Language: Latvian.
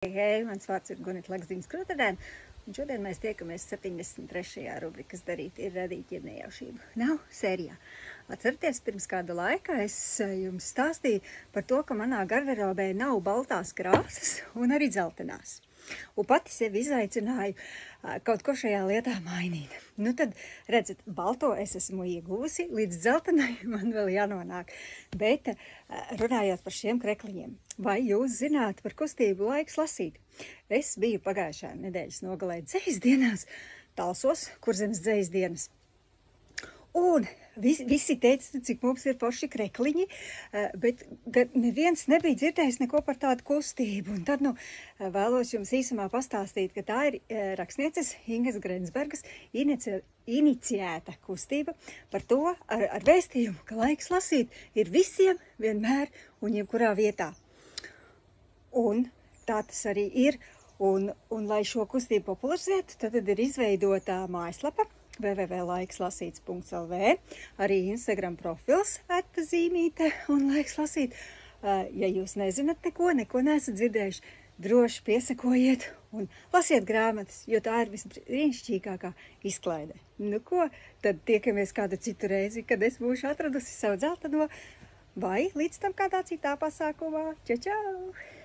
Hei, mans vārds ir Gunita Lakzīns-Krutardēna, un šodien mēs tiekamies 73. rubrikas Darīt ir radīt, ja nejaušību nav sērijā. Atcerieties, pirms kāda laika es jums stāstīju par to, ka manā garderobē nav baltās krāsas un arī dzeltenās. Un pati sevi izaicināju kaut ko šajā lietā mainīt. Nu tad, redzat, balto es esmu ieguvusi, līdz dzeltenai man vēl jānonāk. Bet runājot par šiem krekliņiem, vai jūs zināt par kustību Laiks lasīt? Es biju pagājušā nedēļas nogalē dzejas dienās Talsos, Kurzemes dzejas dienas. Un visi teica, cik mums ir forši krekliņi, bet neviens nebija dzirdējis neko par tādu kustību. Un tad vēlos jums īsumā pastāstīt, ka tā ir rakstnieces Ingas Grensbergas iniciēta kustība par to ar vēstījumu, ka laiks lasīt ir visiem, vienmēr un jebkurā vietā. Un tā tas arī ir. Un lai šo kustību popularizētu, tad ir izveidota mājaslapa www.laikslasīts.lv, arī Instagram profils @zīmīte un Laiks lasīt. Ja jūs nezināt neko neesat dzirdējuši, droši piesakojiet un lasiet grāmatas, jo tā ir visbrīnišķīgākā izklaide. Nu ko, tad tiekamies kādu citu reizi, kad es būšu atradusi savu dzelteno, vai līdz tam kādā citā pasākumā. Čau, čau!